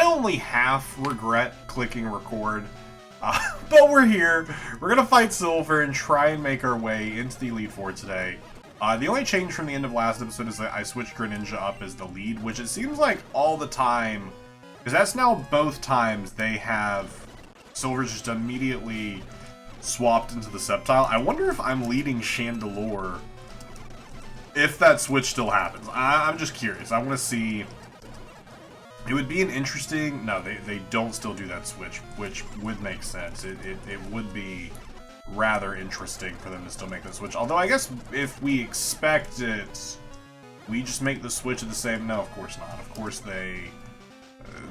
only half regret clicking record, but we're here. We're gonna fight Silver and try and make our way into the Elite Four today. The only change from the end of last episode is that I switched Greninja up as the lead, which it seems like all the time, because that's now both times they have Silver's just immediately swapped into the Sceptile. I wonder if I'm leading Chandelure, if that switch still happens. I'm just curious. I want to see. It would be an interesting... No, they don't still do that switch, which would make sense. It would be rather interesting for them to still make the switch. Although I guess if we expect it, we just make the switch at the same... No, of course not. Of course they...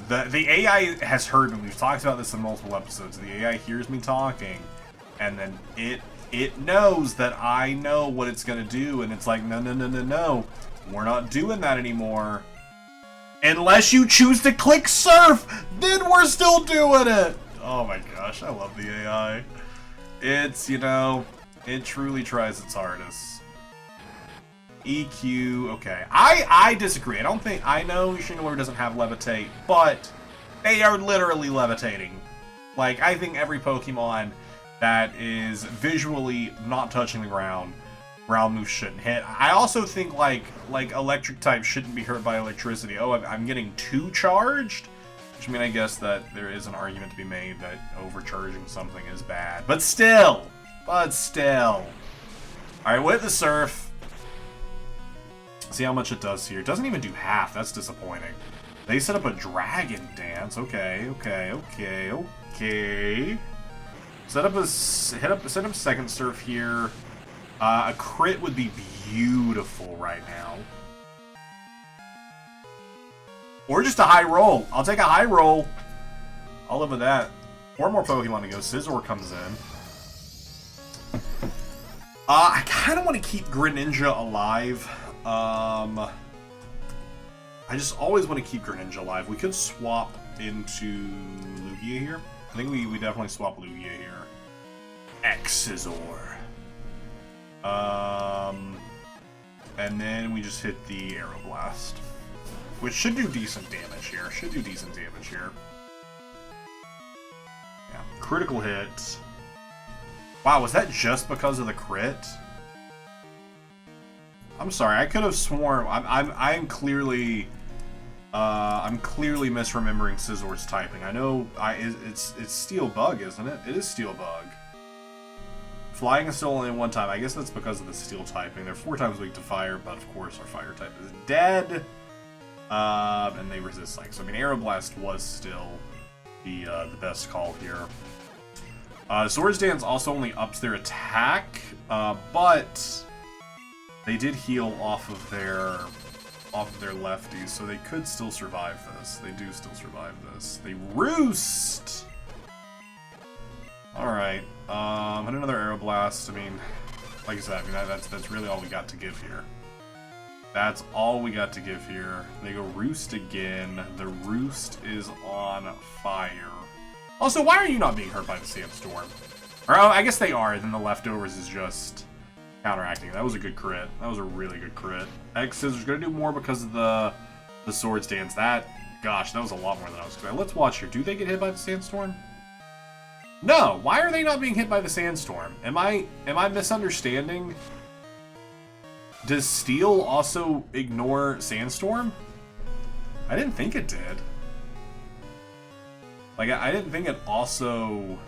The AI has heard me. We've talked about this in multiple episodes. The AI hears me talking, and then it knows that I know what it's going to do, and it's like, no. We're not doing that anymore. Unless you choose to click Surf, then we're still doing it! Oh my gosh, I love the AI. It's, you know, it truly tries its hardest. EQ, okay. I disagree. I know Chandelure doesn't have Levitate, but they are literally levitating. Like, I think every Pokemon that is visually not touching the ground moves shouldn't hit. I also think like electric type shouldn't be hurt by electricity. Oh, I'm getting too charged? Which, I mean, I guess that there is an argument to be made that overcharging something is bad. But still! Alright, with the Surf. See how much it does here. It doesn't even do half. That's disappointing. They set up a Dragon Dance. Okay. Set up second Surf here. A crit would be beautiful right now. Or just a high roll. I'll take a high roll. I'll live with that. 4 more Pokemon to go. Scizor comes in. I kind of want to keep Greninja alive. I just always want to keep Greninja alive. We could swap into Lugia here. I think we definitely swap Lugia here. Scizor. And then we just hit the Aeroblast, which should do decent damage here. Yeah, critical hit. Wow, was that just because of the crit? I'm sorry, I could have sworn. I'm clearly misremembering Scizor's typing. I know it's Steel Bug, isn't it? It is Steel Bug. Flying is still only one time. I guess that's because of the steel typing. They're 4 times weak to fire, but of course our fire type is dead. And they resist psych. So I mean, Aeroblast was still the best call here. Swords Dance also only ups their attack, but they did heal off of their lefties, so they could still survive this. They do still survive this. They roost. All right. And another Aeroblast. I mean, like I said, that's really all we got to give here. That's all we got to give here. They go Roost again. The Roost is on fire. Also, why are you not being hurt by the Sandstorm? Or, oh, I guess they are, then the leftovers is just counteracting. That was a good crit. That was a really good crit. Scizor's gonna do more because of the Swords Dance. Gosh, that was a lot more than I was expecting. Let's watch here. Do they get hit by the Sandstorm? No, why are they not being hit by the Sandstorm? Am I misunderstanding? Does Steel also ignore Sandstorm? I didn't think it did. Like, I didn't think it also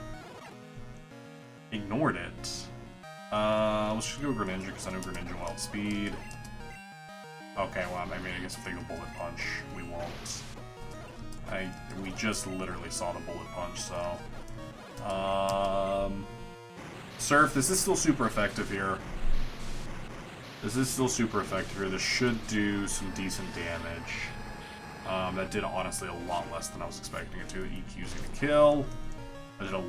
ignored it. Let's just go Greninja, because I know Greninja will outspeed. Okay, well, I mean, I guess if they go Bullet Punch, we won't. We just literally saw the Bullet Punch, so... Surf, this is still super effective here. This should do some decent damage. That did honestly a lot less than I was expecting it to. The EQ's gonna kill. That did a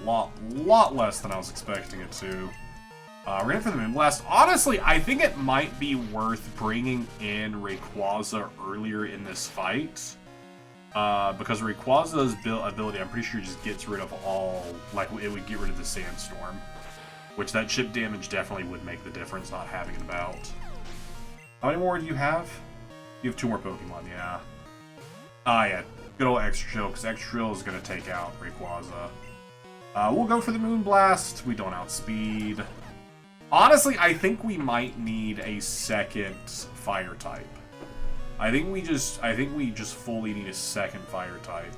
lot less than I was expecting it to. We're going for the Moonblast. Honestly, I think it might be worth bringing in Rayquaza earlier in this fight. Because Rayquaza's ability, I'm pretty sure, just gets rid of all, like, it would get rid of the Sandstorm. Which that chip damage definitely would make the difference, not having it about. How many more do you have? You have 2 more Pokemon, yeah. Ah, yeah. Good old Extra Drill, because Extra Drill is going to take out Rayquaza. We'll go for the Moonblast. We don't outspeed. Honestly, I think we might need a second Fire type. I think we just fully need a second Fire type.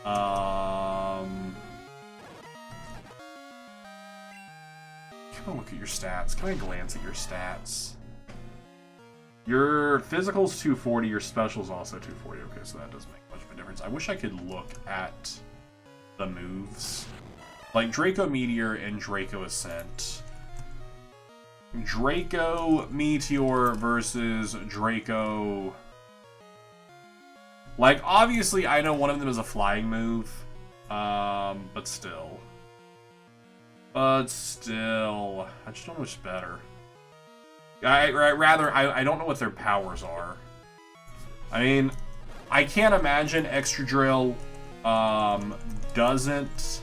Can I look at your stats? Can I glance at your stats? Your physical's 240, your special's also 240. Okay, so that doesn't make much of a difference. I wish I could look at the moves. Like Draco Meteor and Draco Ascent. Draco Meteor versus Draco... Like, obviously, I know one of them is a flying move. But still. I just don't know which better. I don't know what their powers are. I mean, I can't imagine Extra Drill doesn't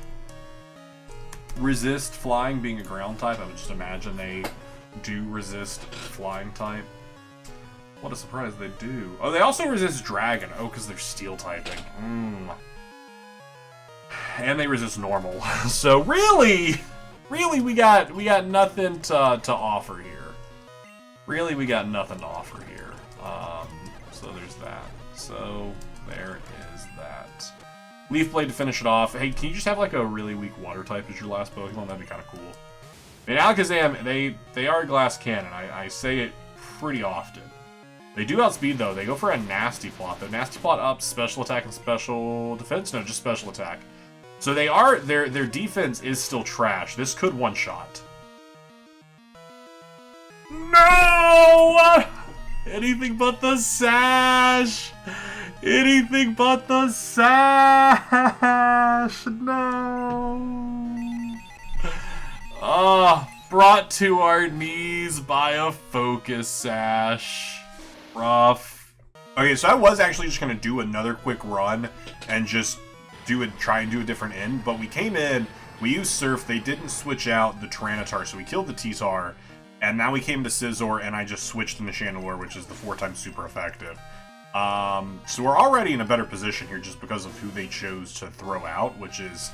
resist flying being a ground type. I would just imagine they do resist flying type. What a surprise, they do. Oh, they also resist dragon. Oh, because they're steel typing. And they resist normal. So really, we got nothing to offer here. Really, we got nothing to offer here. So there's that. So there is that. Leaf Blade to finish it off. Hey, can you just have like a really weak water type as your last Pokemon? That'd be kind of cool. I mean, Alakazam, they are a glass cannon. I say it pretty often. They do outspeed though. They go for a Nasty Plot though. Nasty Plot up special attack and special defense. No, just special attack. So they are their defense is still trash. This could one shot. No! Anything but the sash! Anything but the sash! No! Brought to our knees by a focus sash. Rough. Okay, so I was actually just gonna do another quick run and just try and do a different end, but we came in, we used Surf, they didn't switch out the Tyranitar, so we killed the T-Tar. And now we came to Scizor, and I just switched into Chandelure, which is the 4x super effective. So we're already in a better position here just because of who they chose to throw out, which is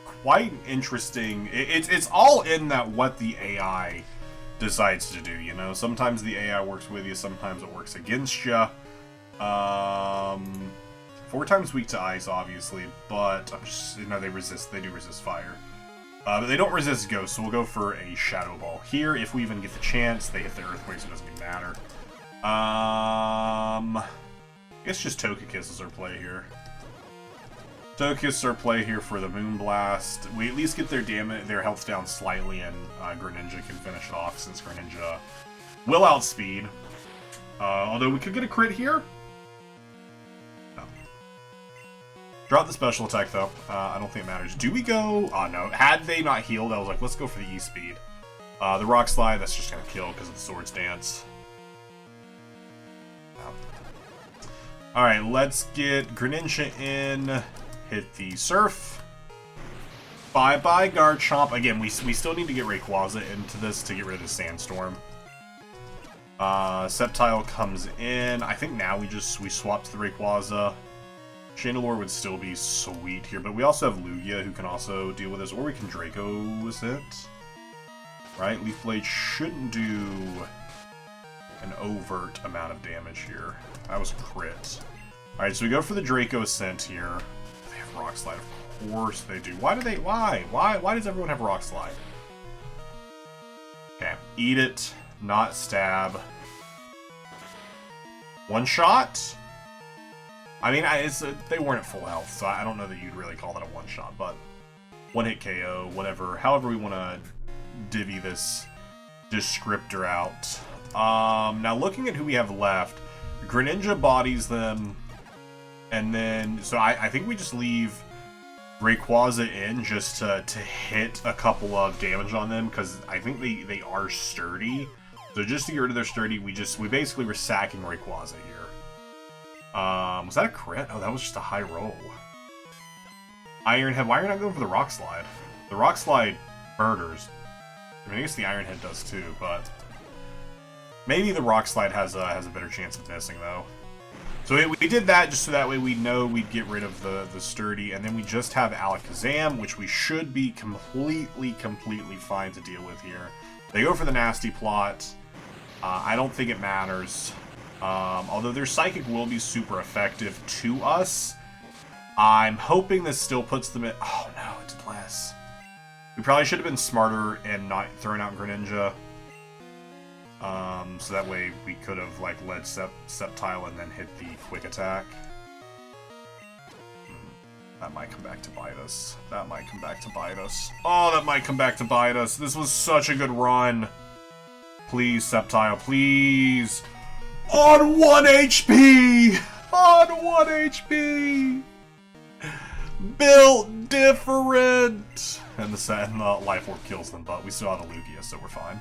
quite interesting. It's all in that what the AI decides to do, you know? Sometimes the AI works with you, sometimes it works against you. 4x weak to ice, obviously, but I'm just, you know, they do resist fire. But they don't resist Ghost, so we'll go for a Shadow Ball here. If we even get the chance, they hit the Earthquake, so it doesn't even matter. I guess just Togekiss is our play here. Togekiss is our play here for the Moonblast. We at least get their health down slightly, and Greninja can finish it off, since Greninja will outspeed. Although we could get a crit here. Drop the special attack, though. I don't think it matters. Do we go... Oh, no. Had they not healed, I was like, let's go for the E-Speed. The Rock Slide, that's just going to kill because of the Swords Dance. Oh. Alright, let's get Greninja in. Hit the Surf. Bye-bye, Garchomp. Again, we still need to get Rayquaza into this to get rid of the Sandstorm. Sceptile comes in. I think now we swap to the Rayquaza. Chandelure would still be sweet here, but we also have Lugia who can also deal with this, or we can Draco Ascent. Right? Leaf Blade shouldn't do an overt amount of damage here. That was a crit. Alright, so we go for the Draco Ascent here. They have Rock Slide, of course they do. Why does everyone have Rock Slide? Okay, eat it, not stab. One shot? I mean, they weren't at full health, so I don't know that you'd really call that a one-shot, but one-hit KO, whatever, however we want to divvy this descriptor out. Now, looking at who we have left, Greninja bodies them, and then, so I think we just leave Rayquaza in just to hit a couple of damage on them, because I think they are sturdy. So just to get rid of their sturdy, we basically were sacking Rayquaza here. Was that a crit? Oh, that was just a high roll. Iron Head. Why are you not going for the Rock Slide? The Rock Slide murders. I mean, I guess the Iron Head does too, but maybe the Rock Slide has a better chance of missing though. So we did that just so that way we know we'd get rid of the Sturdy, and then we just have Alakazam, which we should be completely fine to deal with here. They go for the Nasty Plot. I don't think it matters. Although their Psychic will be super effective to us. I'm hoping this still puts them at... Oh no, it's less. We probably should have been smarter and not thrown out Greninja. So that way we could have like led Sceptile and then hit the Quick Attack. That might come back to bite us. That might come back to bite us. Oh, that might come back to bite us. This was such a good run. Please, Sceptile, please. On 1 HP! On 1 HP! Built different! And the Life Orb kills them, but we still have a Lugia, so we're fine.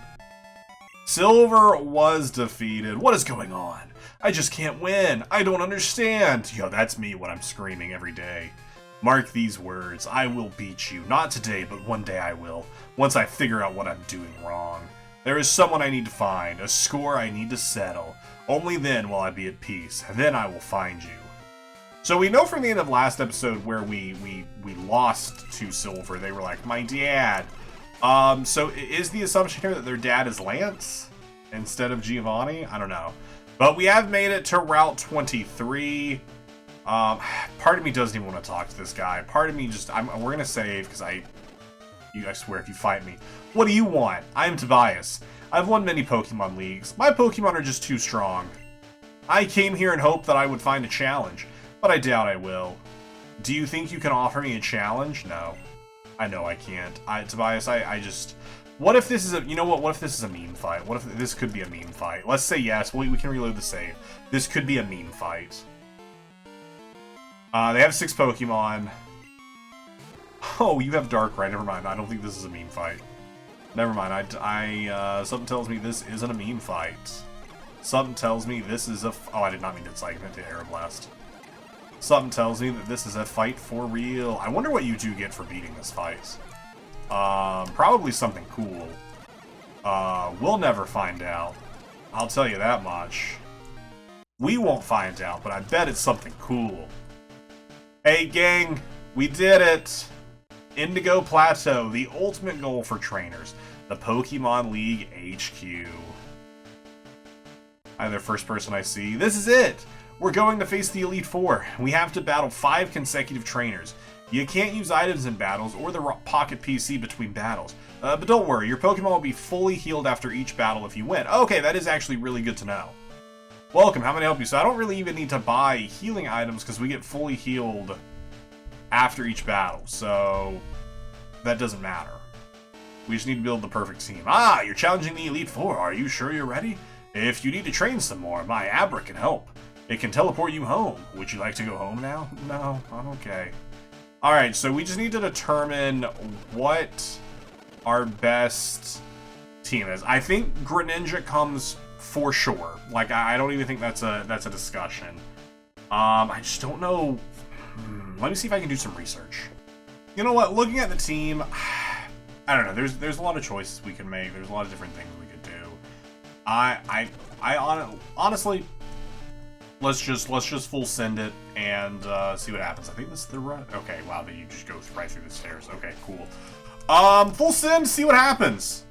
Silver was defeated. What is going on? I just can't win. I don't understand. Yo, that's me when I'm screaming every day. Mark these words. I will beat you. Not today, but one day I will. Once I figure out what I'm doing wrong. There is someone I need to find. A score I need to settle. Only then will I be at peace. Then I will find you. So we know from the end of last episode where we lost to Silver. They were like, my dad. So is the assumption here that their dad is Lance instead of Giovanni? I don't know. But we have made it to Route 23. Part of me doesn't even want to talk to this guy. Part of me just, we're going to save because I swear if you fight me. What do you want? I am Tobias. I've won many Pokemon leagues. My Pokemon are just too strong. I came here in hope that I would find a challenge, but I doubt I will. Do you think you can offer me a challenge? No. I know I can't. Tobias, I just... What if this is a... You know what? What if this is a meme fight? What if this could be a meme fight? Let's say yes. We can reload the save. This could be a meme fight. They have 6 Pokemon. Oh, you have Darkrai. Never mind. I don't think this is a meme fight. Never mind. Something tells me this isn't a meme fight. Something tells me this is a... Oh, I did not mean to Psych. I meant to Aeroblast. Something tells me that this is a fight for real. I wonder what you two get for beating this fight. Probably something cool. We'll never find out. I'll tell you that much. We won't find out, but I bet it's something cool. Hey, gang! We did it! Indigo Plateau, the ultimate goal for trainers. The Pokemon League HQ. I'm the first person I see. This is it! We're going to face the Elite Four. We have to battle 5 consecutive trainers. You can't use items in battles or the Pocket PC between battles. But don't worry, your Pokemon will be fully healed after each battle if you win. Okay, that is actually really good to know. Welcome, how may I help you? So I don't really even need to buy healing items because we get fully healed after each battle. So that doesn't matter. We just need to build the perfect team. Ah, you're challenging the Elite Four. Are you sure you're ready? If you need to train some more, my Abra can help. It can teleport you home. Would you like to go home now? No, I'm okay. Alright, so we just need to determine what our best team is. I think Greninja comes for sure. Like, I don't even think that's a discussion. I just don't know. Let me see if I can do some research. You know what? Looking at the team, I don't know. There's a lot of choices we can make. There's a lot of different things we could do. Honestly, let's just full send it and see what happens. I think this is the right. Okay, wow, you just go right through the stairs. Okay, cool. Full send, see what happens.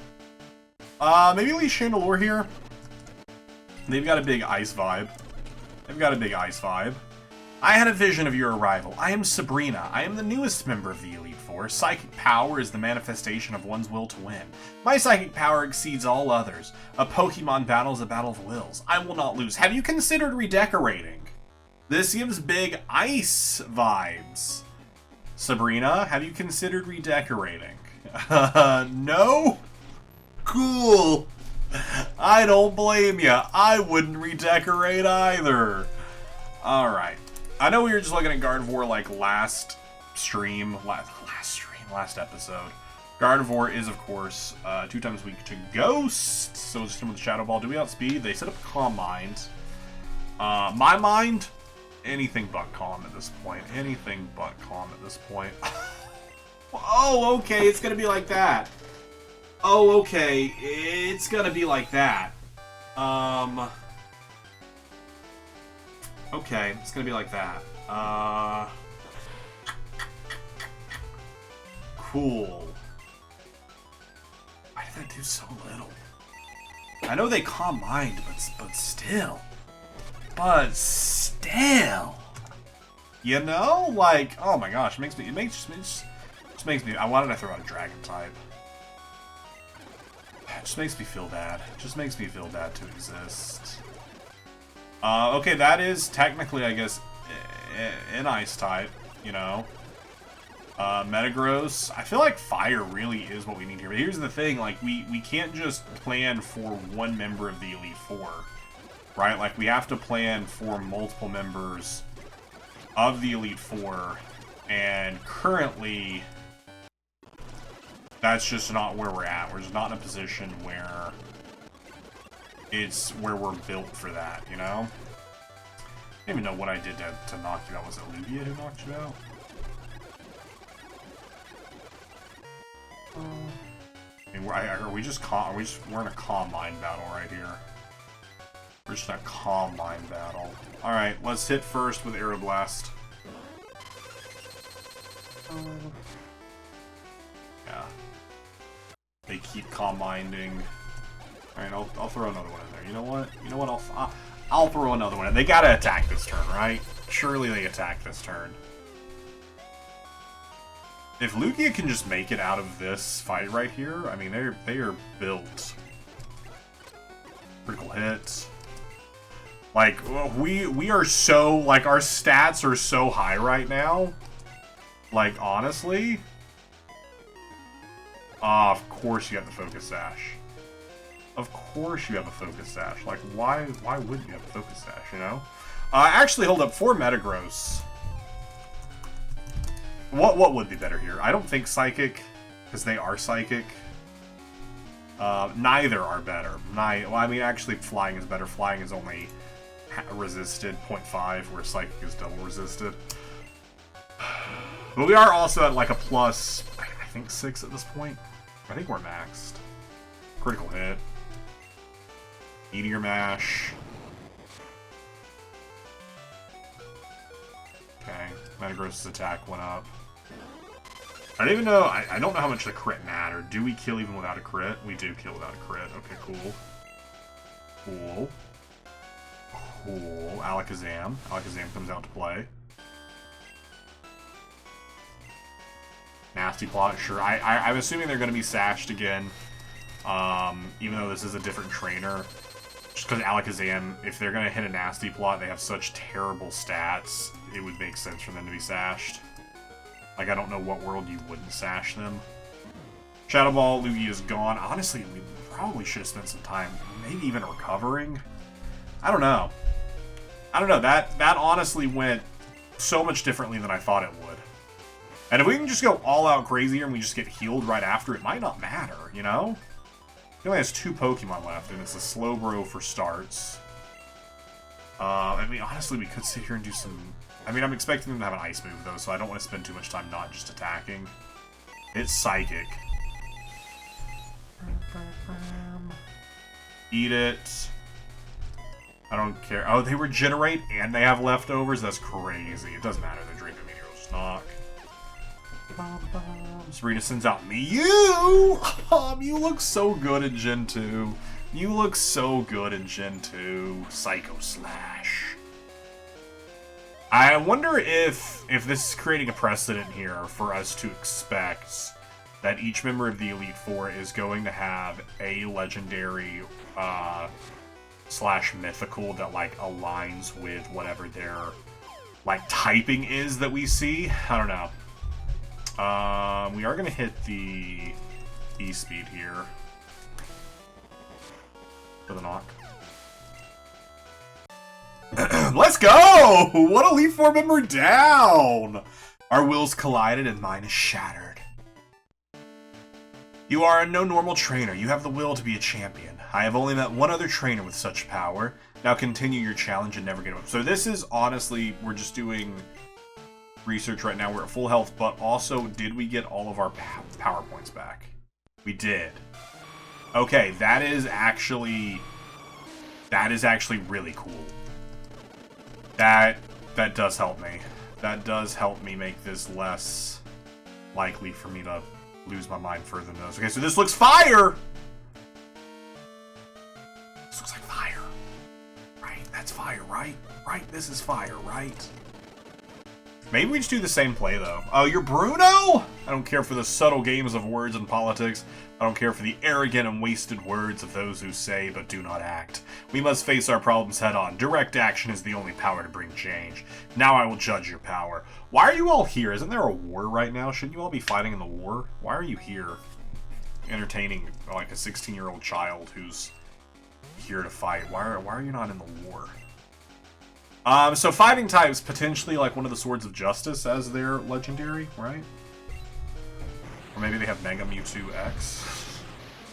Maybe leave Chandelure here. They've got a big ice vibe. I had a vision of your arrival. I am Sabrina. I am the newest member of the Elite Four. Psychic power is the manifestation of one's will to win. My psychic power exceeds all others. A Pokemon battle is a battle of wills. I will not lose. Have you considered redecorating? This gives big ice vibes. Sabrina, have you considered redecorating? No? Cool. I don't blame you. I wouldn't redecorate either. Alright. I know we were just looking at Gardevoir like last episode. Gardevoir is, of course, 2 times weak to Ghost, so it's just him with the Shadow Ball. Do we outspeed? They set up Calm Mind. My mind? Anything but calm at this point. Oh, okay, it's gonna be like that. Okay, it's gonna be like that. Cool. Why did that do so little? I know they calm mind, but still. But still. You know? Like, oh my gosh, it just makes me, why did I throw out a dragon type? It just makes me feel bad. It just makes me feel bad to exist. Okay, that is technically, I guess, an ice type, you know? Metagross. I feel like fire really is what we need here. But here's the thing, like, we can't just plan for one member of the Elite Four, right? Like, we have to plan for multiple members of the Elite Four, and currently, that's just not where we're at. We're just not in a position where it's where we're built for that, you know? I don't even know what I did to knock you out. Was it Lugia who knocked you out? I mean, we're in a calm mind battle right here. We're just in a calm mind battle. Alright, let's hit first with Aeroblast. Yeah. They keep calm minding. Alright, I'll throw another one in there. You know what? You know what? I'll throw another one in. They gotta attack this turn, right? Surely they attack this turn. If Lugia can just make it out of this fight right here, I mean, they are built. Critical hit. Like, we are so, like, our stats are so high right now. Like, honestly. Of course you have the Focus Sash. Of course you have a Focus Sash. Like, why wouldn't you have a Focus Sash, you know? Actually, hold up. For Metagross, what would be better here? I don't think Psychic, because they are Psychic. Neither are better. Well, I mean, actually, Flying is better. Flying is only resisted 0.5, where Psychic is double resisted. But we are also at, like, a plus, I think, 6 at this point. I think we're maxed. Critical hit. Meteor Mash. Okay, Metagross's attack went up. I don't even know, I don't know how much the crit mattered. Do we kill even without a crit? We do kill without a crit. Okay, cool. Cool. Cool. Alakazam. Alakazam comes out to play. Nasty Plot, sure. I'm assuming they're going to be sashed again. Even though this is a different trainer. Just because Alakazam, if they're going to hit a Nasty Plot, they have such terrible stats, it would make sense for them to be sashed. Like, I don't know what world you wouldn't sash them. Shadow Ball, Lugia is gone. Honestly, we probably should have spent some time, maybe even recovering. I don't know. I don't know. That honestly went so much differently than I thought it would. And if we can just go all out crazier and we just get healed right after, it might not matter, you know? He only has 2 Pokemon left, and it's a Slowbro for starts. I mean, honestly, we could sit here and do some... I mean, I'm expecting them to have an Ice move, though, so I don't want to spend too much time not just attacking. It's Psychic. Eat it. I don't care. Oh, they regenerate and they have leftovers? That's crazy. It doesn't matter. They're drinking Meteor Knock. Serena sends out Mew! Mew looks so good in Gen 2. Mew looks so good in Gen 2. Psycho Slash. I wonder if this is creating a precedent here for us to expect that each member of the Elite Four is going to have a legendary slash mythical that, like, aligns with whatever their, like, typing is that we see. I don't know. We are going to hit the E-Speed here for the knock. Let's go! What Elite Four member down! Our wills collided and mine is shattered. You are no normal trainer. You have the will to be a champion. I have only met one other trainer with such power. Now continue your challenge and never get up. So this is honestly, we're just doing research right now. We're at full health, but also, did we get all of our power points back? We did. Okay, that is actually really cool. That does help me. That does help me make this less likely for me to lose my mind further than this. Okay, so this looks fire! This looks like fire. Right? That's fire, right? Right? This is fire, right? Maybe we just do the same play, though. Oh, you're Bruno? I don't care for the subtle games of words and politics. I don't care for the arrogant and wasted words of those who say but do not act. We must face our problems head on. Direct action is the only power to bring change. Now I will judge your power. Why are you all here? Isn't there a war right now? Shouldn't you all be fighting in the war? Why are you here? Entertaining, like, a 16-year-old child who's here to fight. Why are you not in the war? So fighting types, potentially like one of the Swords of Justice as their legendary, right? Or maybe they have Mega Mewtwo X,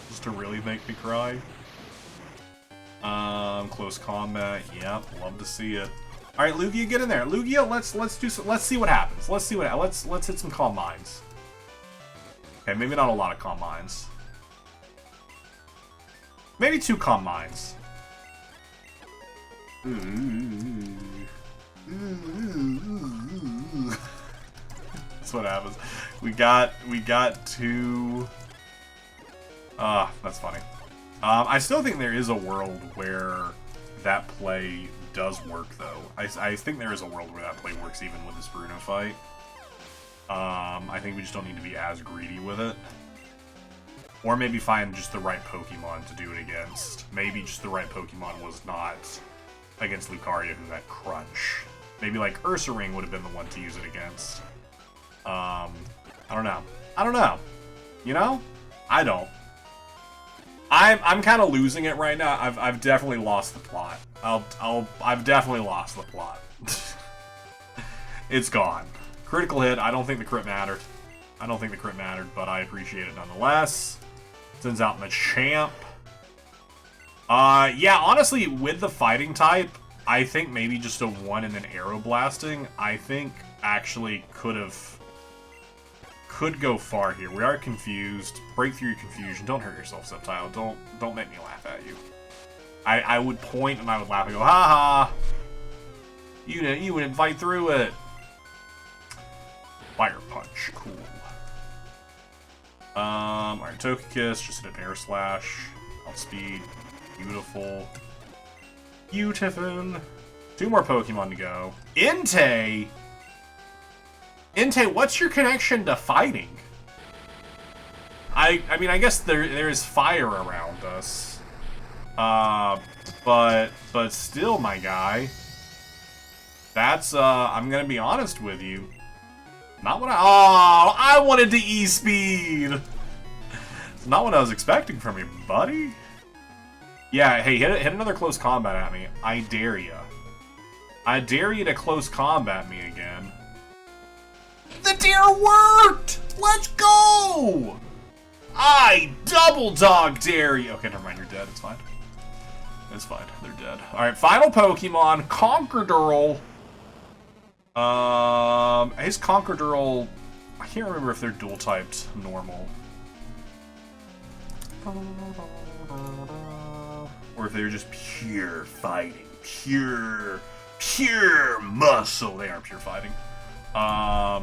just to really make me cry. Close combat, yep, love to see it. All right, Lugia, get in there. Lugia, let's see what happens. Let's hit some Calm Minds. Okay, maybe not a lot of Calm Minds. Maybe 2 Calm Minds. That's what happens. We got 2. That's funny. I still think there is a world where that play does work, though. I think there is a world where that play works even with this Bruno fight. I think we just don't need to be as greedy with it. Or maybe find just the right Pokemon to do it against. Maybe just the right Pokemon was not against Lucario, who had Crunch. Maybe like Ursaring would have been the one to use it against. I don't know. I don't know. You know? I don't. I'm kind of losing it right now. I've definitely lost the plot. I've definitely lost the plot. It's gone. Critical hit. I don't think the crit mattered. I don't think the crit mattered, but I appreciate it nonetheless. Sends out Machamp. Yeah, honestly, with the fighting type, I think maybe just a 1 and then Arrow Blasting, I think actually could go far here. We are confused. Break through your confusion. Don't hurt yourself, Subtile. Don't make me laugh at you. I would point and I would laugh and go, ha ha! You didn't fight through it. Fire Punch, cool. Alright, Togekiss, just hit an Air Slash. Outspeed. Beautiful. Beautiful. 2 more Pokemon to go. Entei! Entei, what's your connection to fighting? I mean, I guess there is fire around us. But still, my guy. That's, I'm gonna be honest with you. Not what I wanted to E-Speed! It's not what I was expecting from you, buddy. Yeah, hey, hit another close combat at me. I dare ya. I dare you to close combat me again. The dare worked! Let's go! I double dog dare you. Okay, never mind, you're dead. It's fine. It's fine. They're dead. Alright, final Pokemon, Conquerdurl. His Conquerdurl, I can't remember if they're dual typed normal. Or if they're just pure fighting. Pure muscle. They are pure fighting. I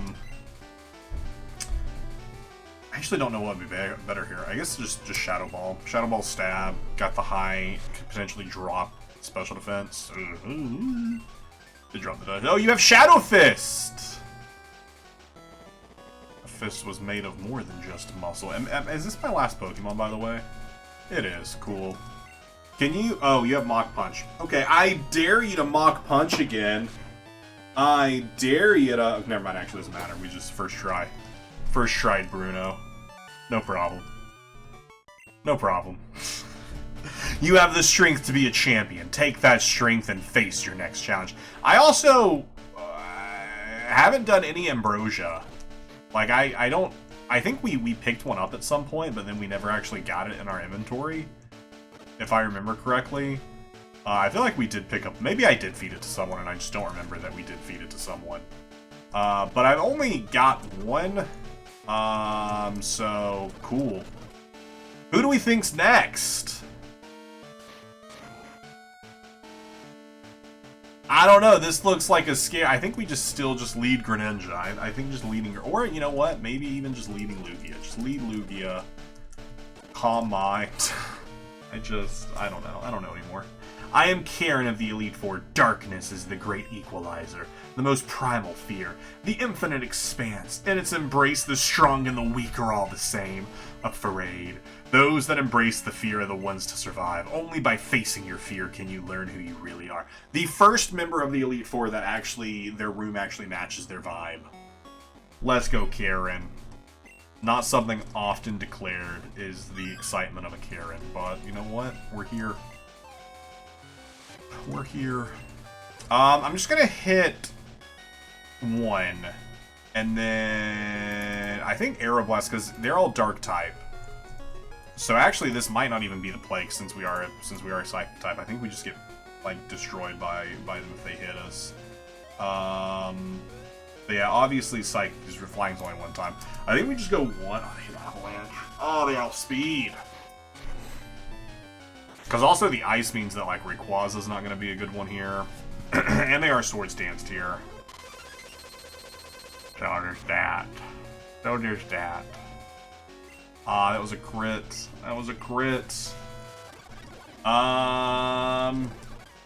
actually don't know what would be better here. I guess just Shadow Ball. Shadow Ball stab. Got the high, could potentially drop special defense. They drop the dice. Oh, you have Shadow Fist! A fist was made of more than just muscle. Is this my last Pokemon, by the way? It is. Cool. Can you... Oh, you have Mach Punch. Okay, I dare you to Mach Punch again. I dare you to... Never mind, actually doesn't matter. We just first try. First tried Bruno. No problem. No problem. You have the strength to be a champion. Take that strength and face your next challenge. I also haven't done any Ambrosia. Like, I don't... I think we picked one up at some point, but then we never actually got it in our inventory. If I remember correctly. I feel like we did pick up... Maybe I did feed it to someone, and I just don't remember that we did feed it to someone. But I've only got one. So, cool. Who do we think's next? I don't know. This looks like a scare. I think we still lead Greninja. I think just leading, or you know what? Maybe even just leading Lugia. Just lead Lugia. Calm mind. I don't know. I don't know anymore. I am Karen of the Elite Four. Darkness is the great equalizer, the most primal fear, the infinite expanse. In its embrace, the strong and the weak are all the same. Afraid. Those that embrace the fear are the ones to survive. Only by facing your fear can you learn who you really are. The first member of the Elite Four that their room actually matches their vibe. Let's go, Karen. Not something often declared is the excitement of a Karen, but you know what? We're here. We're here. I'm just gonna hit 1. And then I think Aeroblast, because they're all dark type. So actually this might not even be the plague since we are psychic type. I think we just get like destroyed by them if they hit us. But yeah, obviously psychic is flying's only one time. I think we just go 1. Oh, they have avalanche. Oh, they outspeed. Because also the ice means that like Rayquaza's not going to be a good one here. And they are Swords Danced here. So there's that. So there's that. Ah, that was a crit. That was a crit.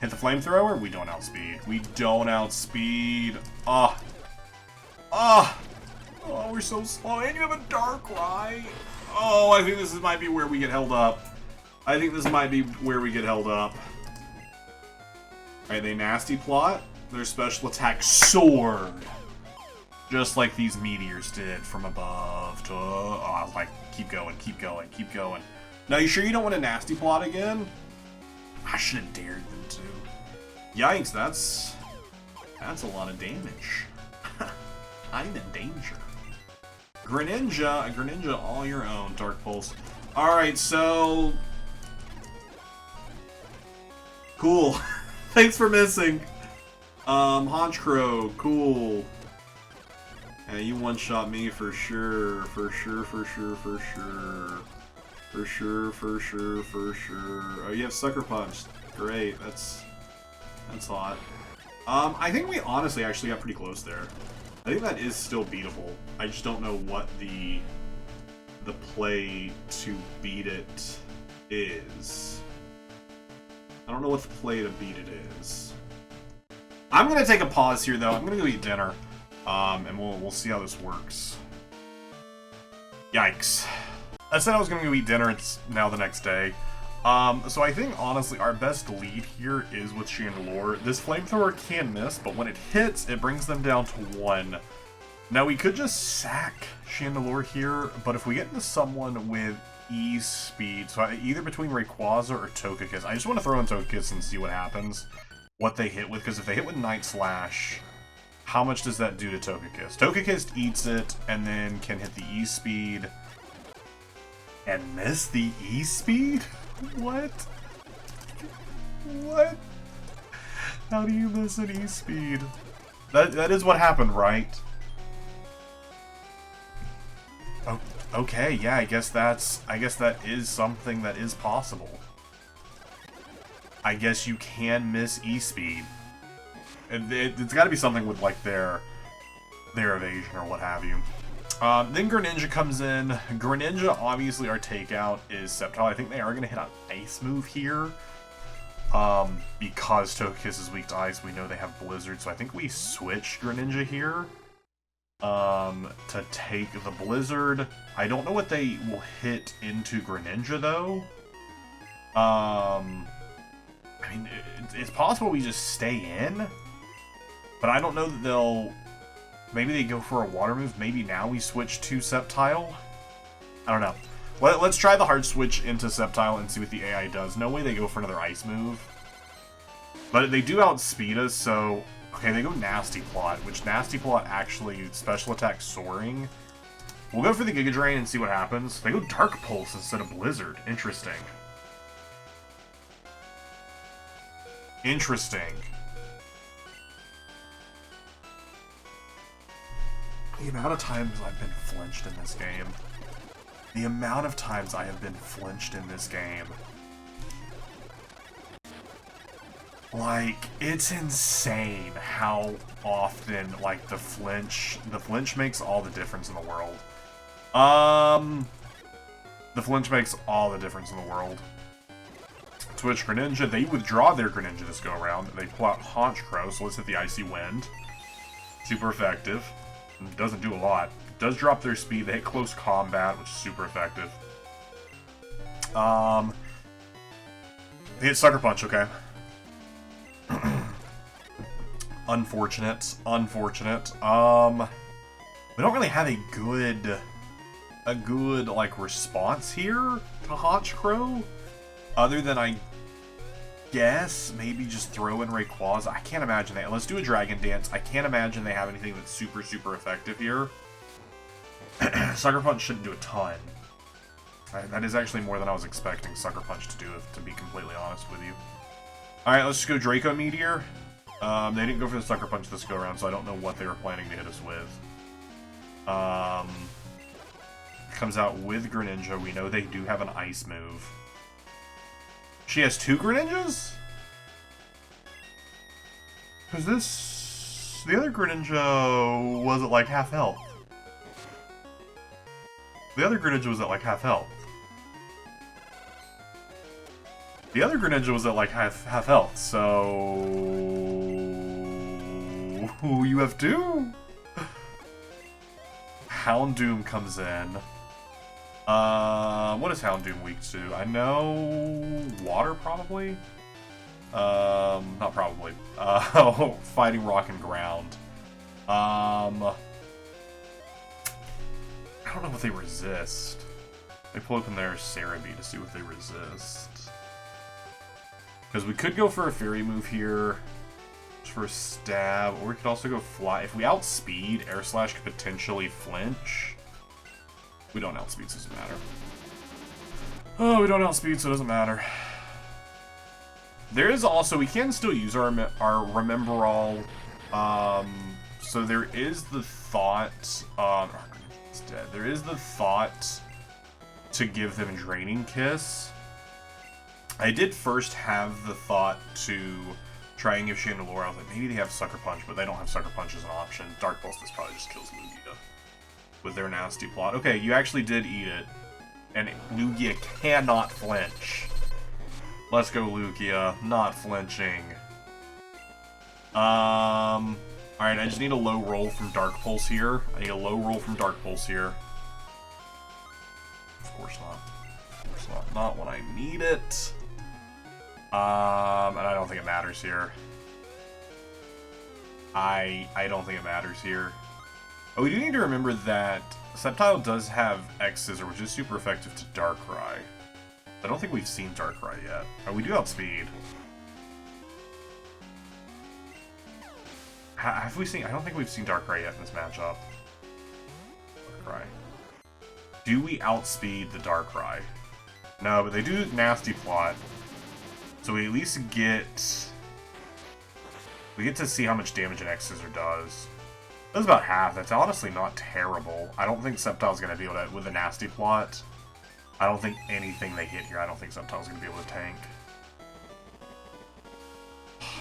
Hit the flamethrower? We don't outspeed. We don't outspeed. Ah. Ah. Oh, we're so slow. And you have a Darkrai. Oh, I think this might be where we get held up. I think this might be where we get held up. Alright, they nasty plot. Their special attack Sword. Just like these meteors did from above to... Oh, I was like, keep going, keep going, keep going. Now, you sure you don't want a nasty plot again? I should have dared them to. Yikes, that's a lot of damage. I'm in danger. Greninja, all your own, Dark Pulse. Alright, so... Cool. Thanks for missing. Honchkrow, cool. Yeah, you one-shot me for sure. For sure, for sure, for sure. For sure, for sure, for sure. Oh, you have Sucker Punch. Great, that's hot. I think we honestly actually got pretty close there. I think that is still beatable. I just don't know what the play to beat it is. I don't know what the play to beat it is. I'm gonna take a pause here though. I'm gonna go eat dinner. And we'll see how this works. Yikes. I said I was gonna go eat dinner, it's now the next day. So I think, honestly, our best lead here is with Chandelure. This flamethrower can miss, but when it hits, it brings them down to 1. Now, we could just sack Chandelure here, but if we get into someone with E-Speed, so either between Rayquaza or Togekiss, I just want to throw in Togekiss and see what happens, what they hit with, because if they hit with Night Slash, how much does that do to Togekiss? Togekiss eats it, and then can hit the E-Speed, and miss the E-Speed? What? What? How do you miss an E-Speed? That is what happened, right? Oh, okay, yeah, I guess that is something that is possible. I guess you can miss E-Speed. It's got to be something with like their evasion or what have you. Then Greninja comes in. Greninja, obviously, our takeout is Sceptile. I think they are going to hit an ice move here. Because Togekiss is weak to ice, we know they have Blizzard, so I think we switch Greninja here. To take the Blizzard. I don't know what they will hit into Greninja, though. I mean, it's possible we just stay in. But I don't know that they'll... Maybe they go for a water move. Maybe now we switch to Sceptile. I don't know. Let's try the hard switch into Sceptile and see what the AI does. No way they go for another ice move. But they do outspeed us, so... Okay, they go Nasty Plot, which Nasty Plot actually special attack Soaring. We'll go for the Giga Drain and see what happens. They go Dark Pulse instead of Blizzard. Interesting. Interesting. The amount of times I've been flinched in this game. The amount of times I have been flinched in this game. Like, it's insane how often, like, the flinch makes all the difference in the world. The flinch makes all the difference in the world. Twitch Greninja, they withdraw their Greninja this go around. They pull out Haunch Crow, so let's hit the Icy Wind. Super effective. It doesn't do a lot. It does drop their speed. They hit close combat, which is super effective. They hit Sucker Punch, okay. Unfortunate. Unfortunate. We don't really have a good, like, response here to Haunch Crow. Other than, I guess, maybe just throw in Rayquaza. I can't imagine that. Let's do a Dragon Dance. I can't imagine they have anything that's super, super effective here. Sucker Punch shouldn't do a ton. That is actually more than I was expecting Sucker Punch to do, to be completely honest with you. Alright, let's just go Draco Meteor. They didn't go for the Sucker Punch this go-around, so I don't know what they were planning to hit us with. Comes out with Greninja. We know they do have an Ice move. She has 2 Greninjas? Because this... The other Greninja was at like half health. The other Greninja was at like half health. The other Greninja was at like half health, so... You have 2? Houndoom comes in. What is Houndoom weak to? I know... Water, probably? Not probably. Fighting Rock and Ground. I don't know what they resist. They pull open their Cerebi to see what they resist. Because we could go for a Fairy move here. Just for a stab. Or we could also go Fly. If we outspeed, Air Slash could potentially flinch. We don't outspeed, so it doesn't matter. Oh, we don't outspeed, so it doesn't matter. There is also, we can still use our Remember All. So there is the thought, it's dead. There is the thought to give them Draining Kiss. I did first have the thought to try and give Chandelure. I was like, maybe they have Sucker Punch, but they don't have Sucker Punch as an option. Dark Pulse, this probably just kills Lugia with their nasty plot. Okay, you actually did eat it. And Lugia cannot flinch. Let's go, Lugia. Not flinching. Alright, I just need a low roll from Dark Pulse here. I need a low roll from Dark Pulse here. Of course not. Of course not. Not when I need it. And I don't think it matters here. I don't think it matters here. Oh, we do need to remember that Sceptile does have X-Scissor, which is super effective to Darkrai. I don't think we've seen Darkrai yet. Oh, we do outspeed. Have we seen... I don't think we've seen Darkrai yet in this matchup. Darkrai. Do we outspeed the Darkrai? No, but they do Nasty Plot. So we at least get... We get to see how much damage an X-Scissor does. That's about half. That's honestly not terrible. I don't think Sceptile's going to be able to... With a Nasty Plot, I don't think anything they hit here, I don't think Sceptile's going to be able to tank.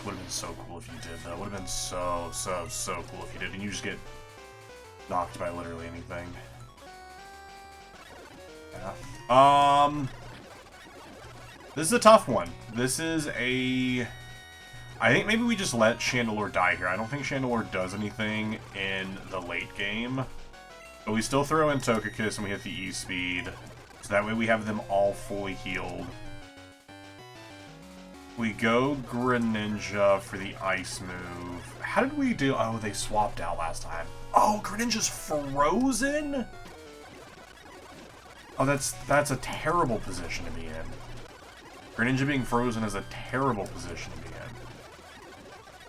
Would have been so cool if you did, though. Would have been so cool if you did. And you just get knocked by literally anything. Yeah. This is a tough one. This is a... I think maybe we just let Chandelure die here. I don't think Chandelure does anything in the late game. But we still throw in Togekiss and we hit the E-Speed. So that way we have them all fully healed. We go Greninja for the Ice move. How did we do? Oh, they swapped out last time. Oh, Greninja's frozen? Oh, that's a terrible position to be in. Greninja being frozen is a terrible position to be in.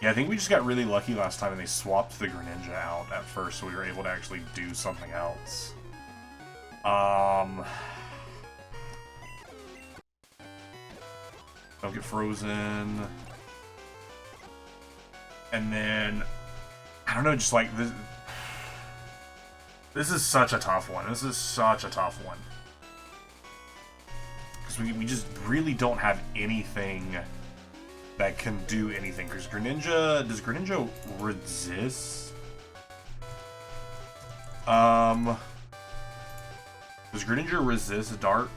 Yeah, I think we just got really lucky last time and they swapped the Greninja out at first, so we were able to actually do something else. Don't get frozen. And then, I don't know, just like this. This is such a tough one. This is such a tough one. Because we just really don't have anything that can do anything. Because Greninja, does Greninja resist? Does Greninja resist dark?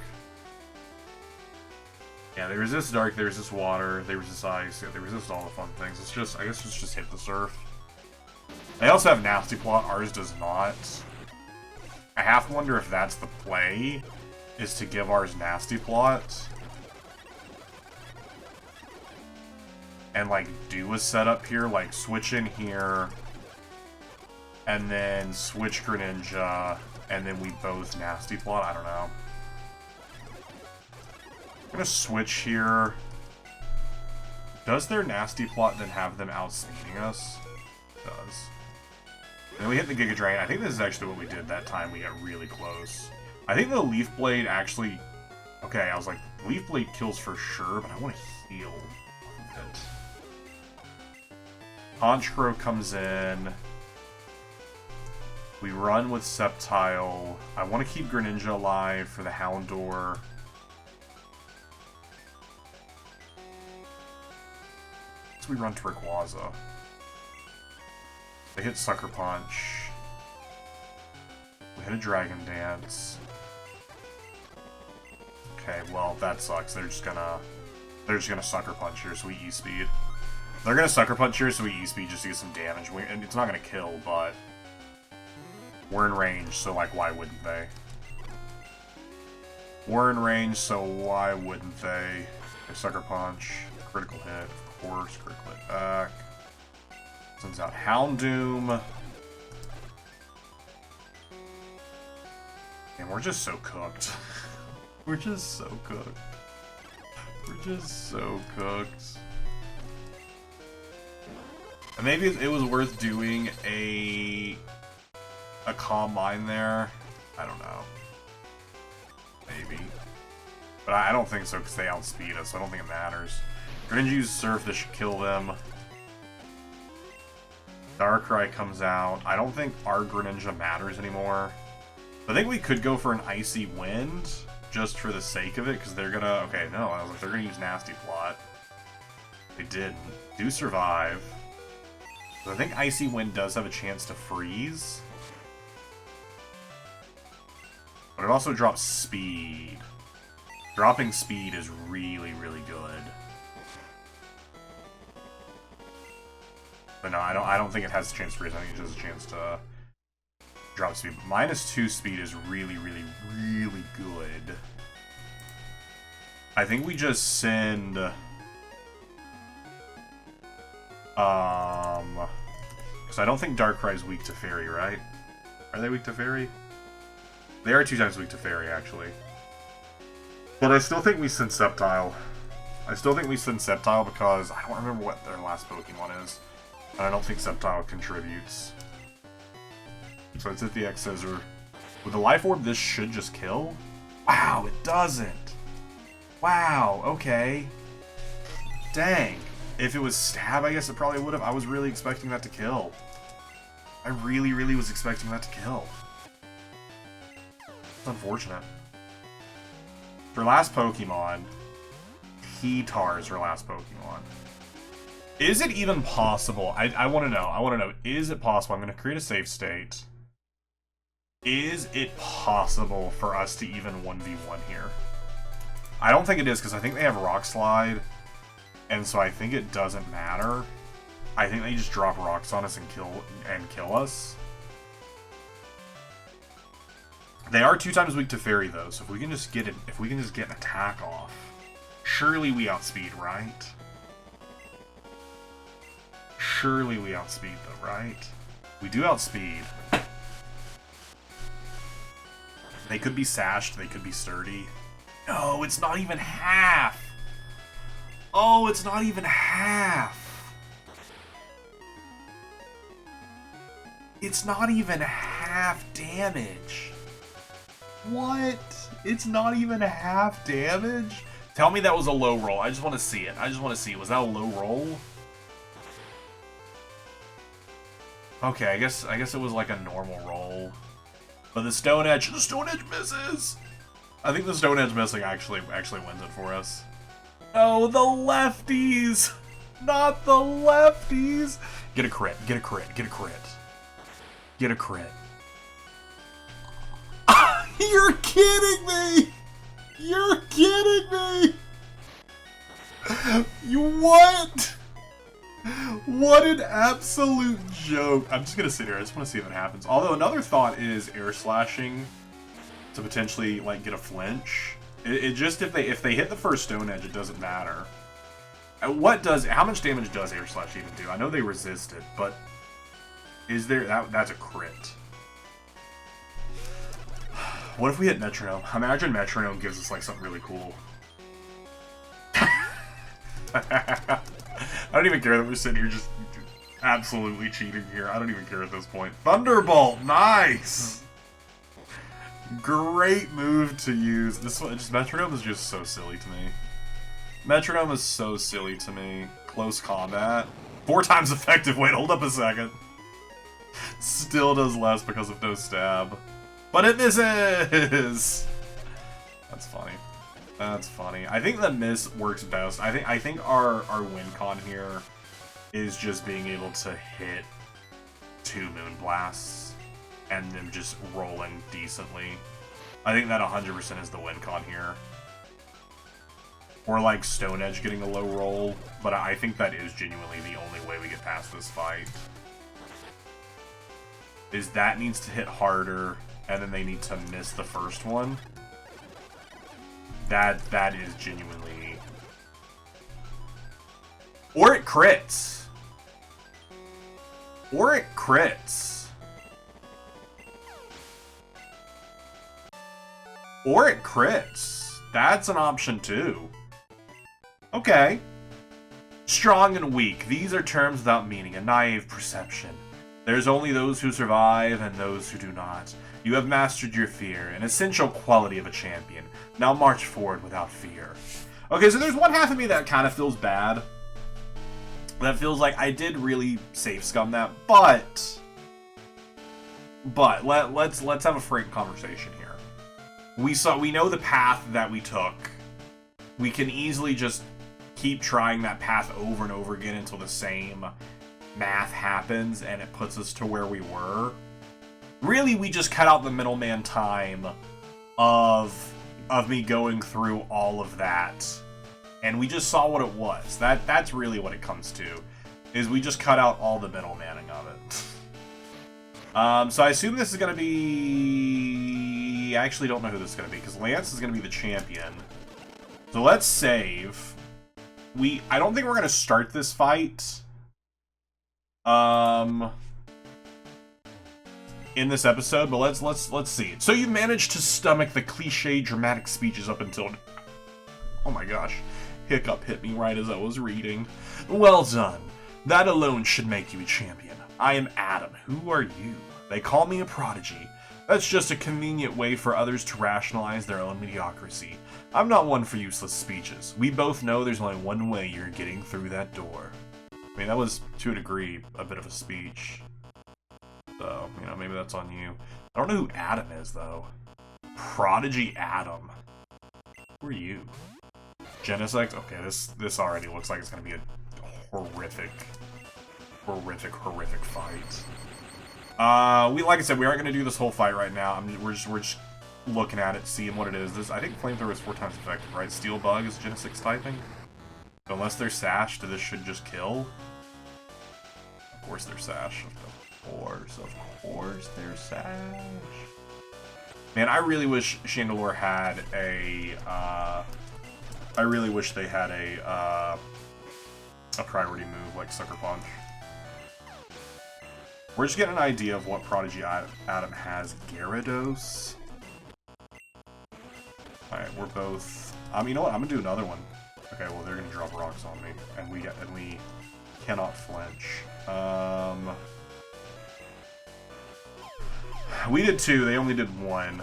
Yeah, they resist dark, they resist water, they resist ice, yeah, they resist all the fun things. It's just, I guess it's just hit the surf. They also have Nasty Plot, ours does not. I have to wonder if that's the play, is to give ours Nasty Plot. And, like, do a setup here, like, switch in here, and then switch Greninja, and then we both Nasty Plot, I don't know. I'm gonna switch here. Does their Nasty Plot then have them outspeeding us? It does. And then we hit the Giga Drain. I think this is actually what we did that time we got really close. I think the Leaf Blade actually... Okay, I was like, Leaf Blade kills for sure, but I want to heal off of it. Honchkrow comes in. We run with Sceptile. I want to keep Greninja alive for the Houndour. We run to Rayquaza. They hit Sucker Punch. We hit a Dragon Dance. Okay, well that sucks. They're just gonna Sucker Punch here, so we E-Speed. They're gonna Sucker Punch here, so we E-Speed just to get some damage. And it's not gonna kill, but we're in range, so like why wouldn't they? We're in range, so why wouldn't they? Okay, Sucker Punch, critical hit. Course, critical hit back. Sends out Houndoom. And we're just so cooked. We're just so cooked. We're just so cooked. And maybe it was worth doing a Calm Mind there. I don't know. Maybe. But I don't think so because they outspeed us, so I don't think it matters. Greninja uses Surf, this should kill them. Darkrai comes out. I don't think our Greninja matters anymore. I think we could go for an Icy Wind, just for the sake of it, because they're gonna... Okay, no, I was like, they're gonna use Nasty Plot. They didn't. Do survive. So I think Icy Wind does have a chance to freeze. But it also drops speed. Dropping speed is really, really good. But no, I don't think it has a chance to freeze. I think it has a chance to drop speed. But -2 speed is really, really, really good. I think we just send... Because I don't think Darkrai is weak to Fairy, right? Are they weak to Fairy? They are 2 times weak to Fairy, actually. But I still think we send Sceptile. I still think we send Sceptile because I don't remember what their last Pokemon is. And I don't think Sceptile contributes. So it's at the X Scissor. With the Life Orb, this should just kill? Wow, it doesn't! Wow, okay. Dang. If it was Stab, I guess it probably would have. I was really expecting that to kill. I really, really was expecting that to kill. It's unfortunate. For last Pokemon, Heatar is her last Pokemon. Is it even possible? I want to know. I want to know. Is it possible? I'm going to create a save state. Is it possible for us to even 1v1 here? I don't think it is, because I think they have Rock Slide. And so I think it doesn't matter. I think they just drop rocks on us and kill us. They are 2 times weak to Fairy though, so if we can just get an attack off, surely we outspeed, right? Surely we outspeed though, right? We do outspeed. They could be sashed, they could be sturdy. No, it's not even half! Oh, it's not even half! It's not even half damage! What? It's not even half damage? Tell me that was a low roll. I just want to see it. I just want to see it. Was that a low roll? Okay, I guess it was like a normal roll. But the Stone Edge misses! I think the Stone Edge missing actually wins it for us. Oh, the lefties! Not the lefties! Get a crit, get a crit, get a crit. Get a crit. You're kidding me! You're kidding me! You what? What an absolute joke. I'm just gonna sit here, I just wanna see if it happens. Although another thought is air slashing to potentially like get a flinch. It just if they hit the first stone edge, it doesn't matter. How much damage does air slash even do? I know they resist it, but is there that's a crit. What if we hit metronome? Imagine metronome gives us like something really cool. I don't even care that we're sitting here just absolutely cheating here. I don't even care at this point. Thunderbolt, nice. Great move to use. This one, just metronome is just so silly to me. Metronome is so silly to me. Close combat. 4 times effective. Wait, hold up a second. Still does less because of no stab. But it misses! That's funny. That's funny. I think the miss works best. I think our win con here is just being able to hit 2 moon blasts and then just rolling decently. I think that 100% is the win con here. Or like Stone Edge getting a low roll, but I think that is genuinely the only way we get past this fight. Is that needs to hit harder, and then they need to miss the first one. That is genuinely... Or it crits! Or it crits! Or it crits! That's an option too. Okay. Strong and weak. These are terms without meaning, a naive perception. There's only those who survive and those who do not. You have mastered your fear, an essential quality of a champion. Now march forward without fear. Okay, so there's one half of me that kind of feels bad. That feels like I did really safe scum that, but let's have a frank conversation here. We know the path that we took. We can easily just keep trying that path over and over again until the same math happens and it puts us to where we were. Really, we just cut out the middleman time of me going through all of that. And we just saw what it was. That's really what it comes to. Is we just cut out all the middlemaning of it. So I assume this is going to be... I actually don't know who this is going to be, because Lance is going to be the champion. So let's save. I don't think we're going to start this fight. In this episode, but let's see. So you managed to stomach the cliche dramatic speeches up until... Oh my gosh. Hiccup hit me right as I was reading. Well done. That alone should make you a champion. I am Adam. Who are you? They call me a prodigy. That's just a convenient way for others to rationalize their own mediocrity. I'm not one for useless speeches. We both know there's only one way you're getting through that door. I mean, that was, to a degree, a bit of a speech. So, you know, maybe that's on you. I don't know who Adam is, though. Prodigy Adam. Who are you? Genesect? Okay, this already looks like it's going to be a horrific fight. Like I said, we aren't going to do this whole fight right now. We're just looking at it, seeing what it is. I think Flamethrower is 4 times effective, right? Steel Bug is Genesect's typing. So unless they're sashed, this should just kill. Of course they're sashed. Of course they're sashed. Man, I really wish Chandelure had a, I really wish they had a priority move like Sucker Punch. We're just getting an idea of what Prodigy Adam has. Gyarados. Alright, we're both... you know what? I'm gonna do another one. Okay, well they're gonna drop rocks on me, and we cannot flinch. We did 2, they only did 1.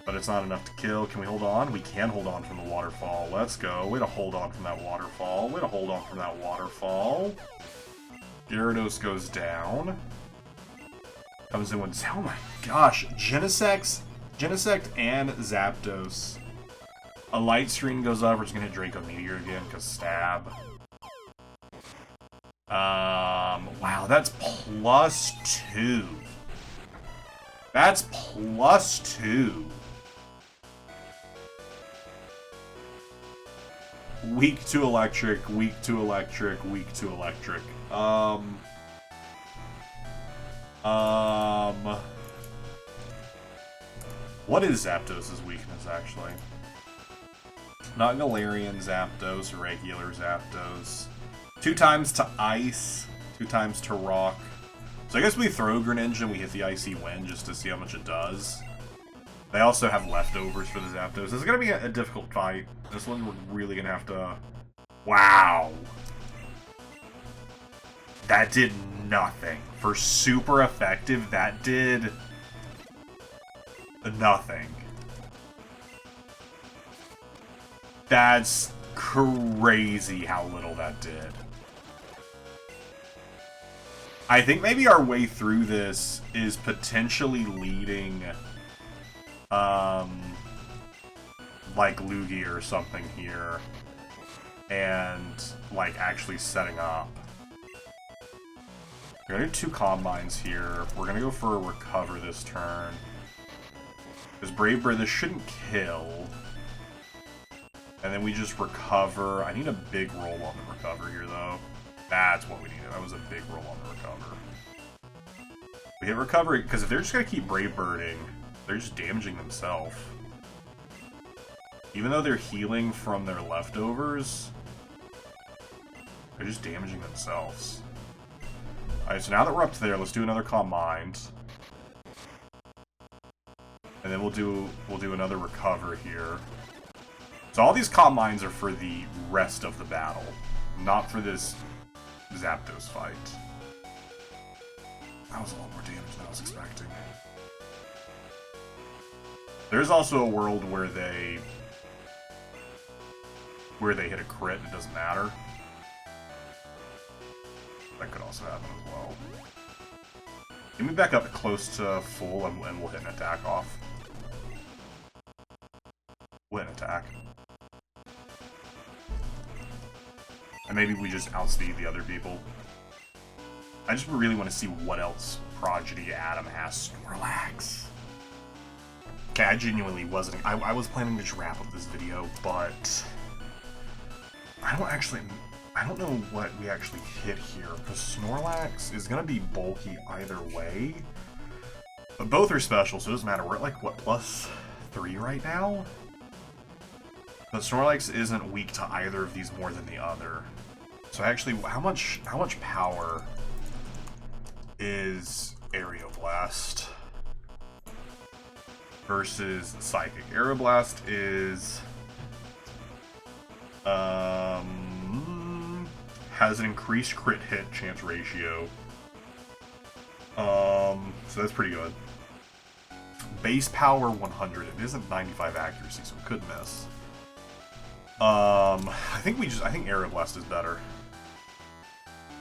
But it's not enough to kill. Can we hold on? We can hold on from the waterfall. Let's go. Way to hold on from that waterfall. Way to hold on from that waterfall. Gyarados goes down. Comes in with... Oh my gosh. Genesect and Zapdos. A light screen goes up. We're just going to hit Draco Meteor again because stab. Wow, that's +2. That's +2. Weak to electric, weak to electric, weak to electric. What is Zapdos' weakness, actually? Not Galarian Zapdos, regular Zapdos. 2 times to Ice, 2 times to Rock. So I guess we throw Greninja and we hit the Icy Wind just to see how much it does. They also have leftovers for the Zapdos. This is going to be a difficult fight. This one we're really going to have to... Wow! That did nothing. For super effective, that did... nothing. That's crazy how little that did. I think maybe our way through this is potentially leading, like Lugia or something here, and, like, actually setting up. We're gonna do 2 Combines here. We're gonna go for a Recover this turn. Because Brave Bird, this shouldn't kill. And then we just Recover. I need a big roll on the Recover here, though. That's what we needed. That was a big roll on the Recover. We hit Recover, because if they're just going to keep Brave Birding, they're just damaging themselves. Even though they're healing from their leftovers, they're just damaging themselves. Alright, so now that we're up to there, let's do another Calm Mind. And then we'll do another Recover here. So all these Calm Minds are for the rest of the battle, not for this Zapdos fight. That was a lot more damage than I was expecting. There's also a world where they hit a crit and it doesn't matter. That could also happen as well. Get me back up close to full and we'll hit an attack off. We'll hit an attack. And maybe we just outspeed the other people. I just really want to see what else Prodigy Adam has. Snorlax. Okay, I genuinely wasn't... I was planning to just wrap up this video, but... I don't know what we actually hit here, because Snorlax is going to be bulky either way. But both are special, so it doesn't matter. We're at, like, what, +3 right now? But Snorlax isn't weak to either of these more than the other. So actually, how much power is Aeroblast versus Psychic? Aeroblast is has an increased crit hit chance ratio. So that's pretty good. Base power 100. It isn't 95 accuracy, so it could miss. I think Aeroblast is better.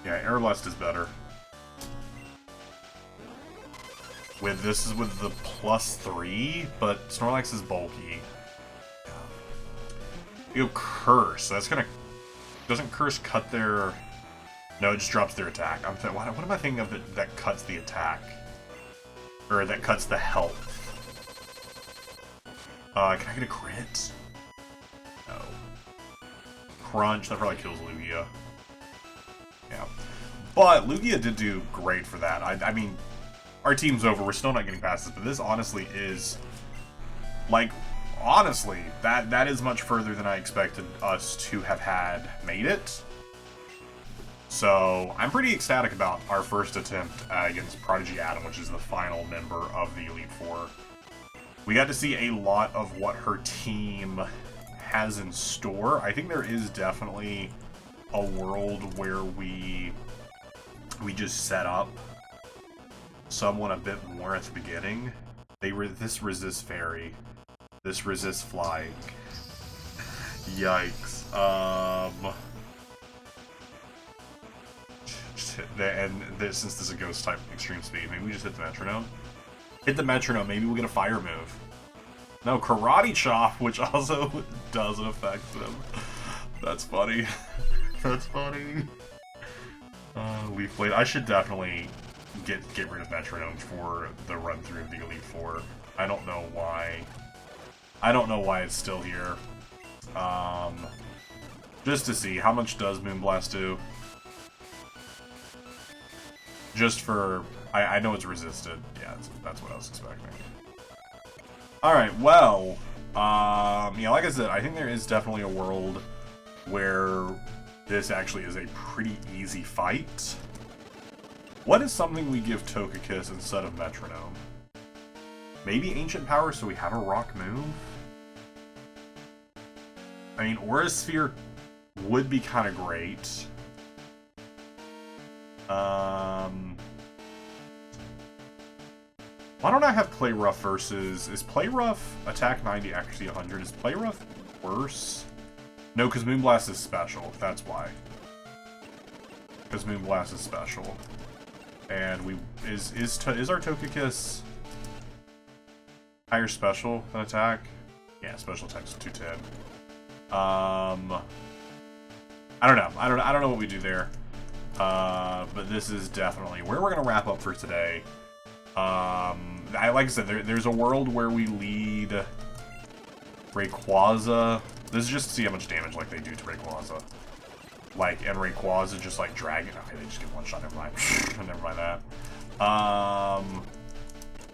Yeah, Aeroblast is better. This is with the +3, but Snorlax is bulky. You Curse. That's gonna... Doesn't Curse cut their... No, it just drops their attack. What am I thinking of that cuts the attack? Or that cuts the health? Can I get a crit? No. Crunch, that probably kills Lugia. Yeah. But Lugia did do great for that. I mean, our team's over. We're still not getting past this, but this honestly is... Like, honestly, that is much further than I expected us to have made it. So, I'm pretty ecstatic about our first attempt against Prodigy Adam, which is the final member of the Elite Four. We got to see a lot of what her team has in store. I think there is definitely a world where we just set up someone a bit more at the beginning. This resists Fairy. This resists Flying. Yikes. Since this is a Ghost type Extreme Speed, maybe we just hit the Metronome? Hit the Metronome, maybe we'll get a Fire move. No, Karate Chop, which also doesn't affect them. That's funny. That's funny. Leaf Blade. I should definitely get rid of Metronome for the run through of the Elite Four. I don't know why. I don't know why it's still here. Just to see, how much does Moonblast do? Just for... I know it's resisted. Yeah, that's what I was expecting. Alright, well... yeah, like I said, I think there is definitely a world where this actually is a pretty easy fight. What is something we give Togekiss instead of Metronome? Maybe Ancient Power so we have a rock move? I mean, Aura Sphere would be kind of great. Why don't I have Play Rough versus... Is Play Rough attack 90 accuracy 100? Is Play Rough worse? No, because Moonblast is special. That's why. Because Moonblast is special. And we... Is our Togekiss higher special than attack? Yeah, special attack's 210. I don't know. I don't know what we do there. But this is definitely where we're gonna wrap up for today. Like I said, there's a world where we lead Rayquaza. This is just to see how much damage like they do to Rayquaza. Like, and Rayquaza just like dragging. Okay, they just get one shot. Never mind. Never mind that.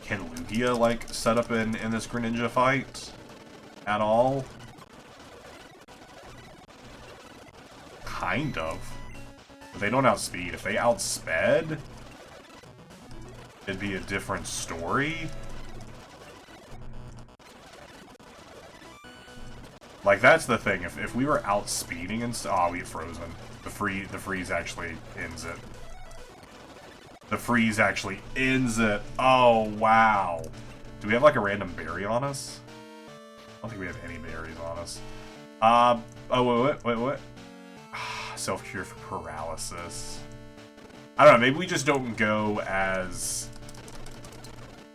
Can Lugia like set up in this Greninja fight at all? Kind of. But they don't outspeed. If they outsped, it'd be a different story. Like, that's the thing. If we were outspeeding and stuff... Oh, we get frozen. The freeze actually ends it. The freeze actually ends it. Oh, wow. Do we have, like, a random berry on us? I don't think we have any berries on us. Oh, wait. Self-cure for paralysis. I don't know, maybe we just don't go as...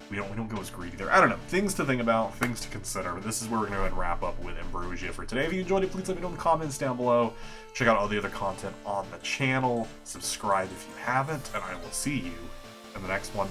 We don't go as greedy there. I don't know. Things to think about, things to consider. But this is where we're going to go ahead and wrap up with Ambrosia for today. If you enjoyed it, please let me know in the comments down below. Check out all the other content on the channel. Subscribe if you haven't, and I will see you in the next one.